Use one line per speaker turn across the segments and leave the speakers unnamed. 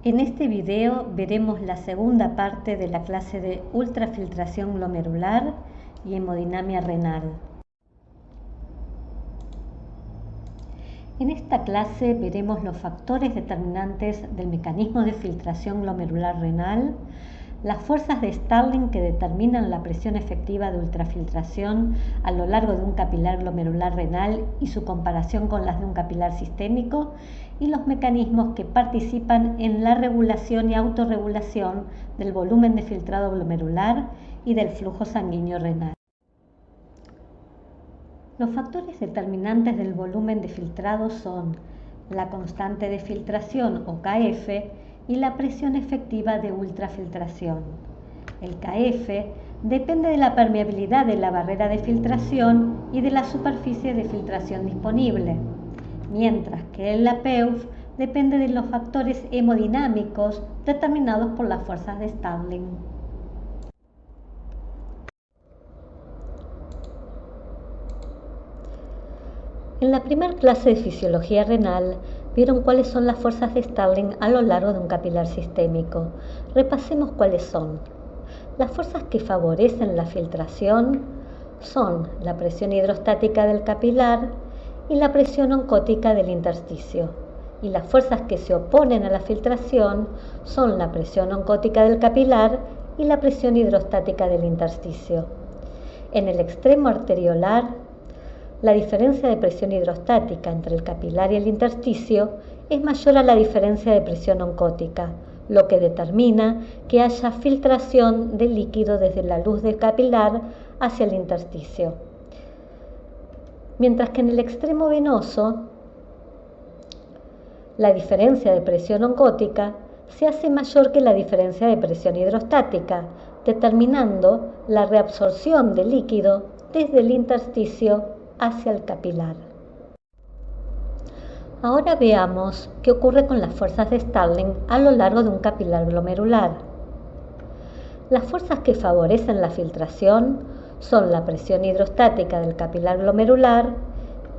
En este video veremos la segunda parte de la clase de ultrafiltración glomerular y hemodinamia renal. En esta clase veremos los factores determinantes del mecanismo de filtración glomerular renal, las fuerzas de Starling que determinan la presión efectiva de ultrafiltración a lo largo de un capilar glomerular renal y su comparación con las de un capilar sistémico, y los mecanismos que participan en la regulación y autorregulación del volumen de filtrado glomerular y del flujo sanguíneo renal. Los factores determinantes del volumen de filtrado son la constante de filtración o KF y la presión efectiva de ultrafiltración. El KF depende de la permeabilidad de la barrera de filtración y de la superficie de filtración disponible, mientras que el APEUF depende de los factores hemodinámicos determinados por las fuerzas de Starling. En la primera clase de fisiología renal vieron cuáles son las fuerzas de Starling a lo largo de un capilar sistémico. Repasemos cuáles son. Las fuerzas que favorecen la filtración son la presión hidrostática del capilar y la presión oncótica del intersticio. Y las fuerzas que se oponen a la filtración son la presión oncótica del capilar y la presión hidrostática del intersticio. En el extremo arteriolar, la diferencia de presión hidrostática entre el capilar y el intersticio es mayor a la diferencia de presión oncótica, lo que determina que haya filtración de líquido desde la luz del capilar hacia el intersticio. Mientras que en el extremo venoso, la diferencia de presión oncótica se hace mayor que la diferencia de presión hidrostática, determinando la reabsorción de líquido desde el intersticio hacia el capilar. Ahora veamos qué ocurre con las fuerzas de Starling a lo largo de un capilar glomerular. Las fuerzas que favorecen la filtración son la presión hidrostática del capilar glomerular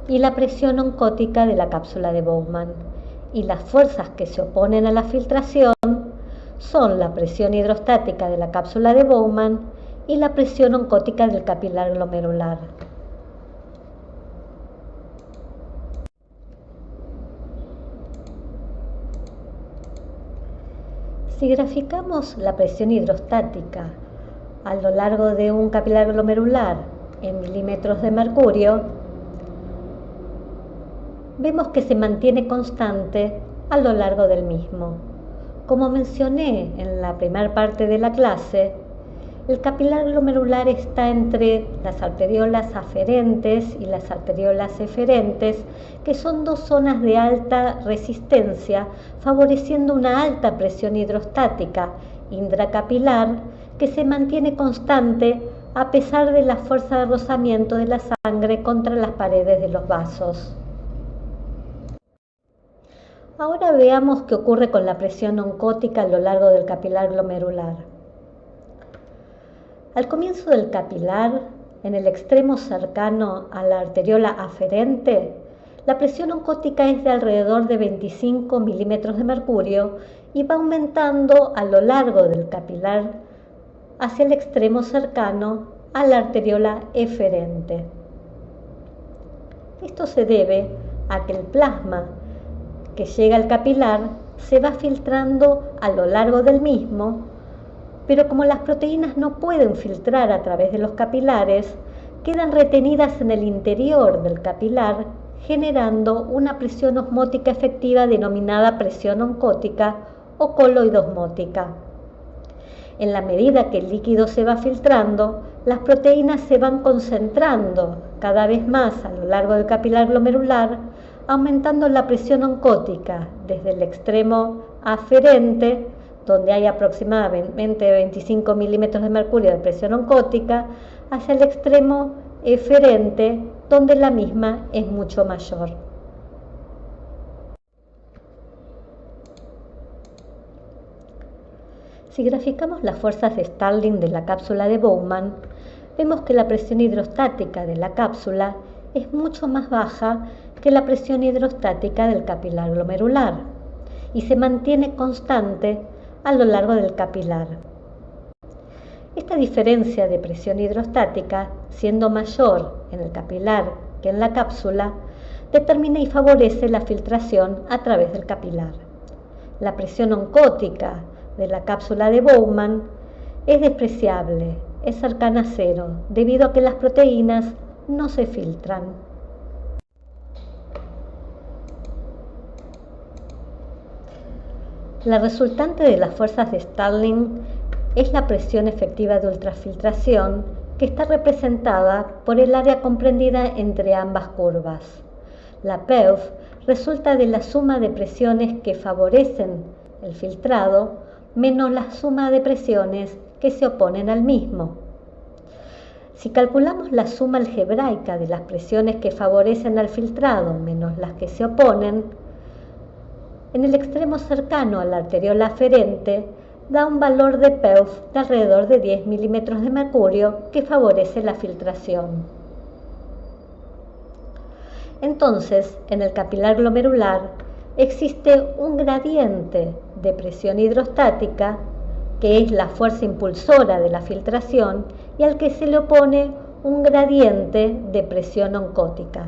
y la presión oncótica de la cápsula de Bowman, y las fuerzas que se oponen a la filtración son la presión hidrostática de la cápsula de Bowman y la presión oncótica del capilar glomerular. Si graficamos la presión hidrostática a lo largo de un capilar glomerular en milímetros de mercurio, vemos que se mantiene constante a lo largo del mismo. Como mencioné en la primera parte de la clase, el capilar glomerular está entre las arteriolas aferentes y las arteriolas eferentes, que son dos zonas de alta resistencia, favoreciendo una alta presión hidrostática intracapilar que se mantiene constante a pesar de la fuerza de rozamiento de la sangre contra las paredes de los vasos. Ahora veamos qué ocurre con la presión oncótica a lo largo del capilar glomerular. Al comienzo del capilar, en el extremo cercano a la arteriola aferente, la presión oncótica es de alrededor de 25 milímetros de mercurio y va aumentando a lo largo del capilar hacia el extremo cercano a la arteriola eferente. Esto se debe a que el plasma que llega al capilar se va filtrando a lo largo del mismo, pero como las proteínas no pueden filtrar a través de los capilares, quedan retenidas en el interior del capilar, generando una presión osmótica efectiva denominada presión oncótica o coloidosmótica. En la medida que el líquido se va filtrando, las proteínas se van concentrando cada vez más a lo largo del capilar glomerular, aumentando la presión oncótica desde el extremo aferente, donde hay aproximadamente 25 milímetros de mercurio de presión oncótica, hacia el extremo eferente, donde la misma es mucho mayor. Si graficamos las fuerzas de Starling de la cápsula de Bowman, vemos que la presión hidrostática de la cápsula es mucho más baja que la presión hidrostática del capilar glomerular. y se mantiene constante a lo largo del capilar. Esta diferencia de presión hidrostática, siendo mayor en el capilar que en la cápsula, determina y favorece la filtración a través del capilar. La presión oncótica de la cápsula de Bowman es despreciable, es cercana a cero, debido a que las proteínas no se filtran. La resultante de las fuerzas de Stirling es la presión efectiva de ultrafiltración, que está representada por el área comprendida entre ambas curvas. La PEUF resulta de la suma de presiones que favorecen el filtrado menos la suma de presiones que se oponen al mismo. Si calculamos la suma algebraica de las presiones que favorecen al filtrado menos las que se oponen, en el extremo cercano a la arteriola aferente da un valor de PEUF de alrededor de 10 milímetros de mercurio que favorece la filtración. Entonces, en el capilar glomerular existe un gradiente de presión hidrostática, que es la fuerza impulsora de la filtración, y al que se le opone un gradiente de presión oncótica.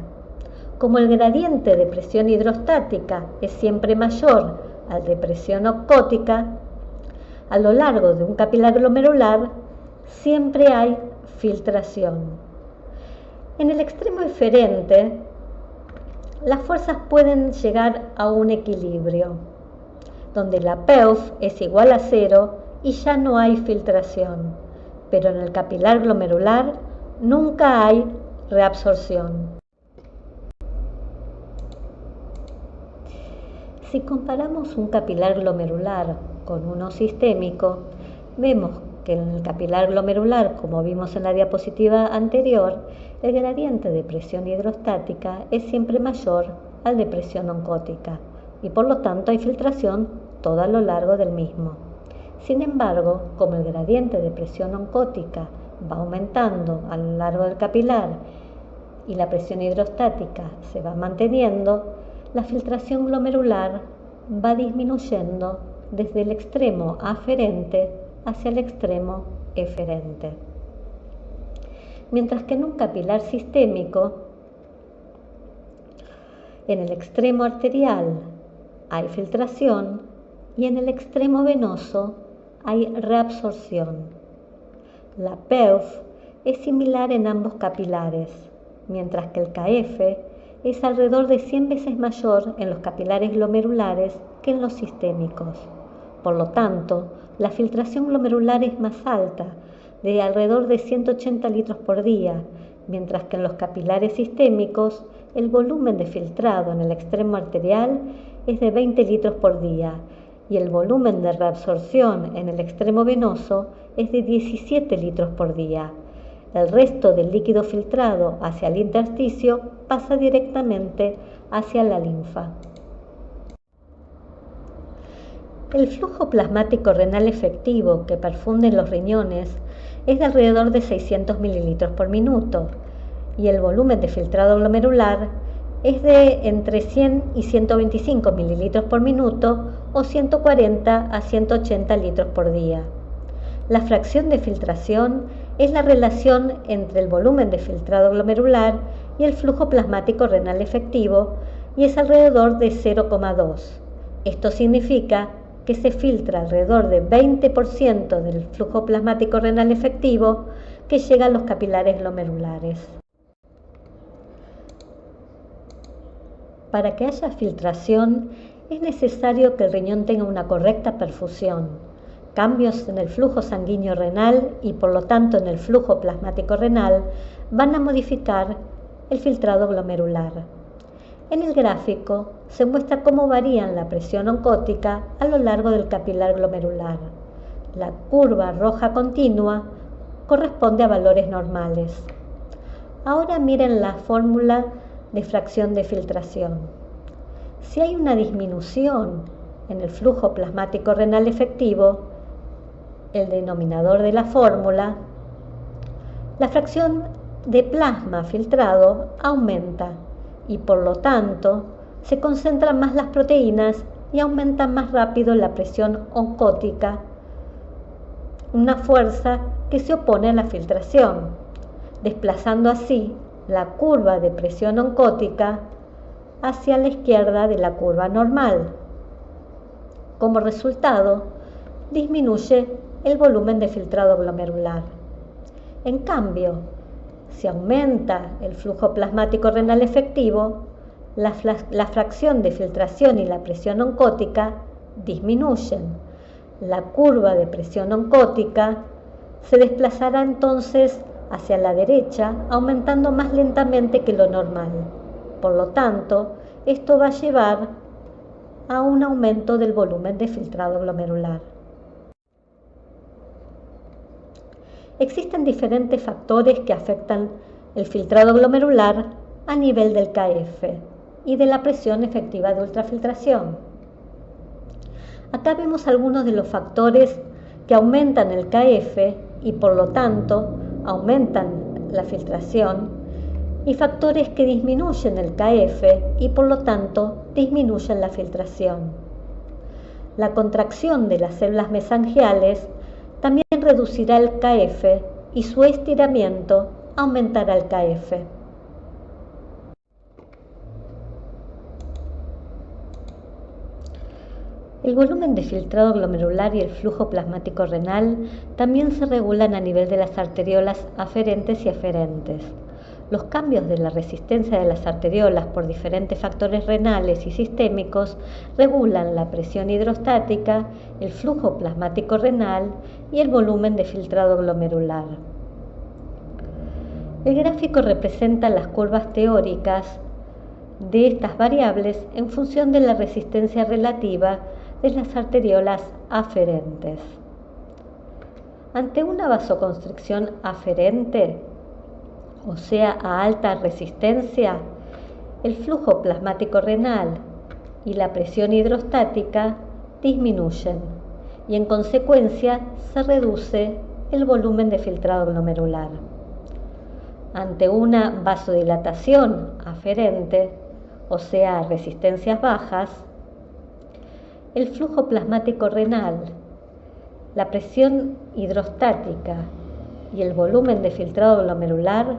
Como el gradiente de presión hidrostática es siempre mayor al de presión oncótica, a lo largo de un capilar glomerular siempre hay filtración. En el extremo eferente, las fuerzas pueden llegar a un equilibrio, donde la PEUF es igual a cero y ya no hay filtración, pero en el capilar glomerular nunca hay reabsorción. Si comparamos un capilar glomerular con uno sistémico, vemos que en el capilar glomerular, como vimos en la diapositiva anterior, el gradiente de presión hidrostática es siempre mayor al de presión oncótica y por lo tanto hay filtración todo a lo largo del mismo. Sin embargo, como el gradiente de presión oncótica va aumentando a lo largo del capilar y la presión hidrostática se va manteniendo, la filtración glomerular va disminuyendo desde el extremo aferente hacia el extremo eferente. Mientras que en un capilar sistémico, en el extremo arterial hay filtración y en el extremo venoso hay reabsorción. La PEUF es similar en ambos capilares, mientras que el KF es alrededor de 100 veces mayor en los capilares glomerulares que en los sistémicos. Por lo tanto, la filtración glomerular es más alta, de alrededor de 180 litros por día, mientras que en los capilares sistémicos el volumen de filtrado en el extremo arterial es de 20 litros por día y el volumen de reabsorción en el extremo venoso es de 17 litros por día. El resto del líquido filtrado hacia el intersticio pasa directamente hacia la linfa. El flujo plasmático renal efectivo que perfunden los riñones es de alrededor de 600 mililitros por minuto y el volumen de filtrado glomerular es de entre 100 y 125 mililitros por minuto o 140 a 180 litros por día. La fracción de filtración es la relación entre el volumen de filtrado glomerular y el flujo plasmático renal efectivo y es alrededor de 0,2. Esto significa que se filtra alrededor de 20% del flujo plasmático renal efectivo que llega a los capilares glomerulares. Para que haya filtración es necesario que el riñón tenga una correcta perfusión. Cambios en el flujo sanguíneo renal y por lo tanto en el flujo plasmático renal van a modificar el filtrado glomerular. En el gráfico se muestra cómo varían la presión oncótica a lo largo del capilar glomerular. La curva roja continua corresponde a valores normales. Ahora miren la fórmula de fracción de filtración. Si hay una disminución en el flujo plasmático renal efectivo, el denominador de la fórmula, la fracción de plasma filtrado aumenta y por lo tanto se concentran más las proteínas y aumentan más rápido la presión oncótica, una fuerza que se opone a la filtración, desplazando así la curva de presión oncótica hacia la izquierda de la curva normal. Como resultado, disminuye el volumen de filtrado glomerular. En cambio, si aumenta el flujo plasmático renal efectivo, la fracción de filtración y la presión oncótica disminuyen. La curva de presión oncótica se desplazará entonces hacia la derecha, aumentando más lentamente que lo normal. Por lo tanto, esto va a llevar a un aumento del volumen de filtrado glomerular. Existen diferentes factores que afectan el filtrado glomerular a nivel del KF y de la presión efectiva de ultrafiltración. Acá vemos algunos de los factores que aumentan el KF y por lo tanto aumentan la filtración, y factores que disminuyen el KF y por lo tanto disminuyen la filtración. La contracción de las células mesangiales también reducirá el KF y su estiramiento aumentará el KF. El volumen de filtrado glomerular y el flujo plasmático renal también se regulan a nivel de las arteriolas aferentes y eferentes. Los cambios de la resistencia de las arteriolas por diferentes factores renales y sistémicos regulan la presión hidrostática, el flujo plasmático renal y el volumen de filtrado glomerular. El gráfico representa las curvas teóricas de estas variables en función de la resistencia relativa de las arteriolas aferentes. Ante una vasoconstricción aferente, o sea, a alta resistencia, el flujo plasmático renal y la presión hidrostática disminuyen y en consecuencia se reduce el volumen de filtrado glomerular. Ante una vasodilatación aferente, o sea, resistencias bajas, el flujo plasmático renal, la presión hidrostática y el volumen de filtrado glomerular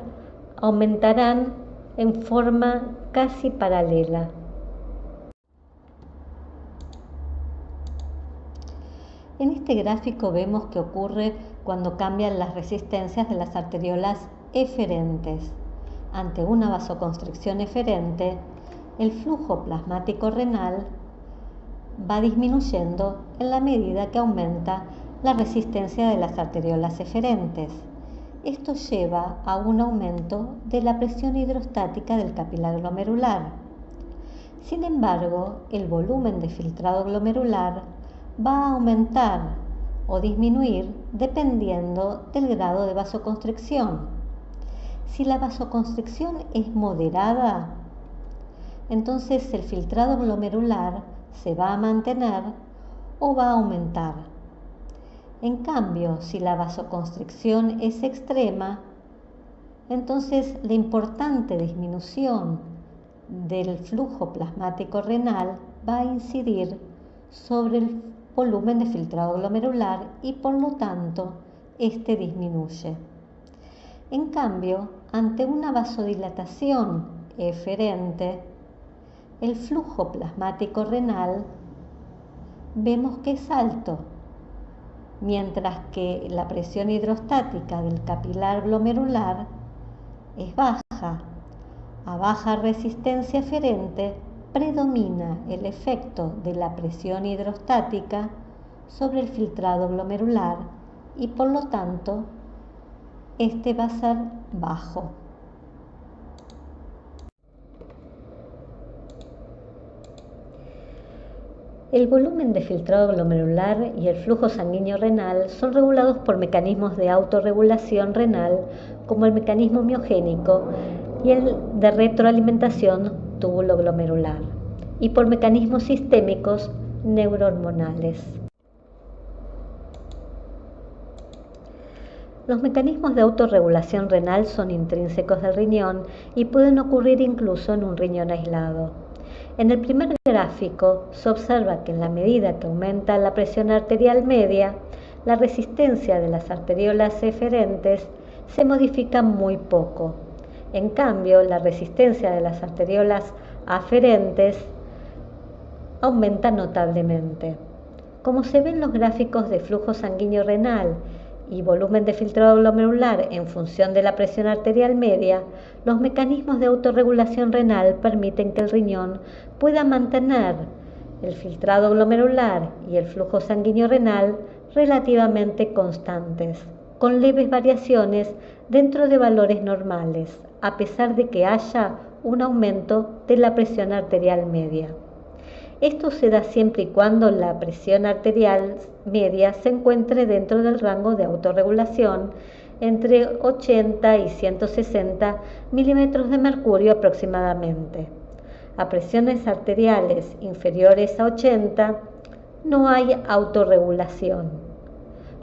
aumentarán en forma casi paralela. En este gráfico vemos qué ocurre cuando cambian las resistencias de las arteriolas eferentes. Ante una vasoconstricción eferente, el flujo plasmático renal va disminuyendo en la medida que aumenta la resistencia de las arteriolas eferentes. Esto lleva a un aumento de la presión hidrostática del capilar glomerular. Sin embargo, el volumen de filtrado glomerular va a aumentar o disminuir dependiendo del grado de vasoconstricción. Si la vasoconstricción es moderada, entonces el filtrado glomerular se va a mantener o va a aumentar. En cambio, si la vasoconstricción es extrema, entonces la importante disminución del flujo plasmático renal va a incidir sobre el volumen de filtrado glomerular y por lo tanto este disminuye. En cambio, ante una vasodilatación eferente, el flujo plasmático renal vemos que es alto, mientras que la presión hidrostática del capilar glomerular es baja. A baja resistencia eferente predomina el efecto de la presión hidrostática sobre el filtrado glomerular y por lo tanto este va a ser bajo. El volumen de filtrado glomerular y el flujo sanguíneo renal son regulados por mecanismos de autorregulación renal como el mecanismo miogénico y el de retroalimentación túbulo-glomerular y por mecanismos sistémicos neurohormonales. Los mecanismos de autorregulación renal son intrínsecos del riñón y pueden ocurrir incluso en un riñón aislado. En el primer gráfico se observa que en la medida que aumenta la presión arterial media, la resistencia de las arteriolas eferentes se modifica muy poco. En cambio, la resistencia de las arteriolas aferentes aumenta notablemente. Como se ve en los gráficos de flujo sanguíneo renal y volumen de filtrado glomerular en función de la presión arterial media, los mecanismos de autorregulación renal permiten que el riñón pueda mantener el filtrado glomerular y el flujo sanguíneo renal relativamente constantes, con leves variaciones dentro de valores normales, a pesar de que haya un aumento de la presión arterial media. Esto se da siempre y cuando la presión arterial media se encuentre dentro del rango de autorregulación entre 80 y 160 milímetros de mercurio aproximadamente. A presiones arteriales inferiores a 80 no hay autorregulación.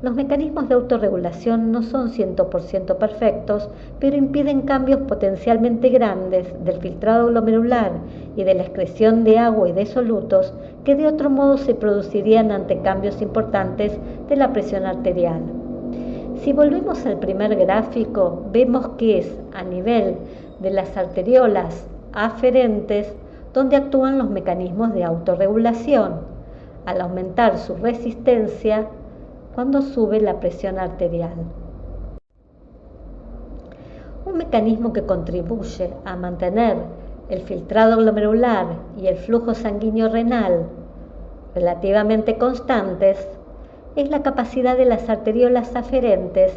Los mecanismos de autorregulación no son 100% perfectos, pero impiden cambios potencialmente grandes del filtrado glomerular y de la excreción de agua y de solutos que de otro modo se producirían ante cambios importantes de la presión arterial. Si volvemos al primer gráfico, vemos que es a nivel de las arteriolas aferentes donde actúan los mecanismos de autorregulación, al aumentar su resistencia cuando sube la presión arterial. Un mecanismo que contribuye a mantener el filtrado glomerular y el flujo sanguíneo renal relativamente constantes es la capacidad de las arteriolas aferentes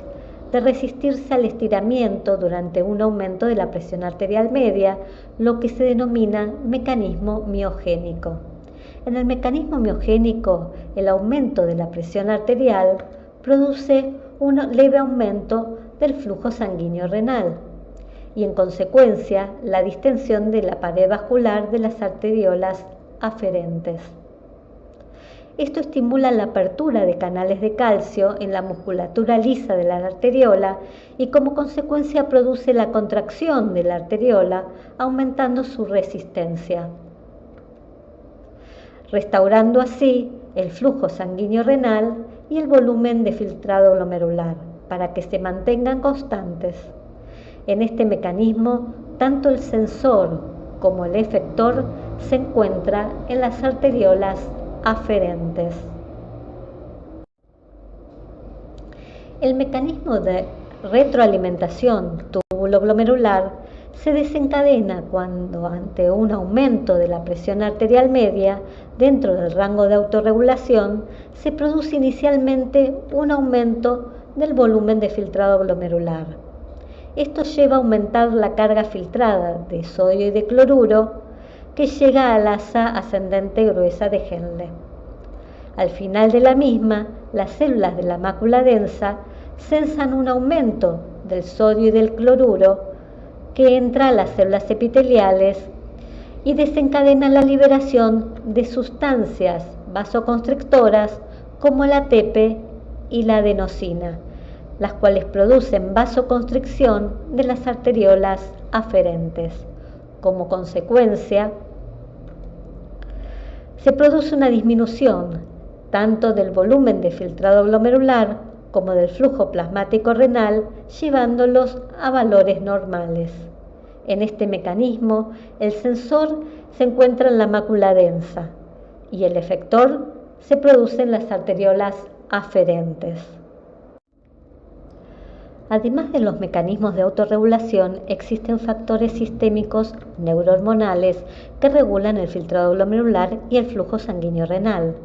de resistirse al estiramiento durante un aumento de la presión arterial media, lo que se denomina mecanismo miogénico. En el mecanismo miogénico, el aumento de la presión arterial produce un leve aumento del flujo sanguíneo renal y, en consecuencia, la distensión de la pared vascular de las arteriolas aferentes. Esto estimula la apertura de canales de calcio en la musculatura lisa de la arteriola y, como consecuencia, produce la contracción de la arteriola, aumentando su resistencia, restaurando así el flujo sanguíneo renal y el volumen de filtrado glomerular para que se mantengan constantes. En este mecanismo, tanto el sensor como el efector se encuentran en las arteriolas aferentes. El mecanismo de retroalimentación túbulo-glomerular se desencadena cuando, ante un aumento de la presión arterial media dentro del rango de autorregulación, se produce inicialmente un aumento del volumen de filtrado glomerular. Esto lleva a aumentar la carga filtrada de sodio y de cloruro que llega al asa ascendente gruesa de Henle. Al final de la misma, las células de la mácula densa sensan un aumento del sodio y del cloruro que entra a las células epiteliales y desencadena la liberación de sustancias vasoconstrictoras como la ATP y la adenosina, las cuales producen vasoconstricción de las arteriolas aferentes. Como consecuencia, se produce una disminución tanto del volumen de filtrado glomerular como del flujo plasmático renal, llevándolos a valores normales. En este mecanismo, el sensor se encuentra en la mácula densa y el efector se produce en las arteriolas aferentes. Además de los mecanismos de autorregulación, existen factores sistémicos neurohormonales que regulan el filtrado glomerular y el flujo sanguíneo renal.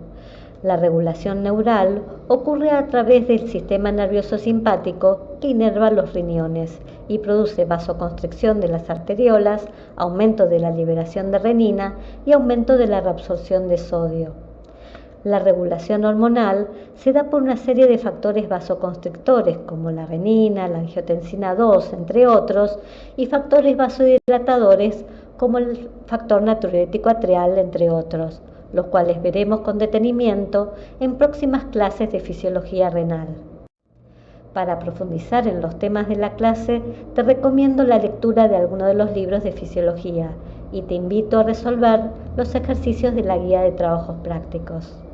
La regulación neural ocurre a través del sistema nervioso simpático que inerva los riñones y produce vasoconstricción de las arteriolas, aumento de la liberación de renina y aumento de la reabsorción de sodio. La regulación hormonal se da por una serie de factores vasoconstrictores como la renina, la angiotensina 2, entre otros, y factores vasodilatadores como el factor natriurético atrial, entre otros, los cuales veremos con detenimiento en próximas clases de fisiología renal. Para profundizar en los temas de la clase, te recomiendo la lectura de algunos de los libros de fisiología y te invito a resolver los ejercicios de la guía de trabajos prácticos.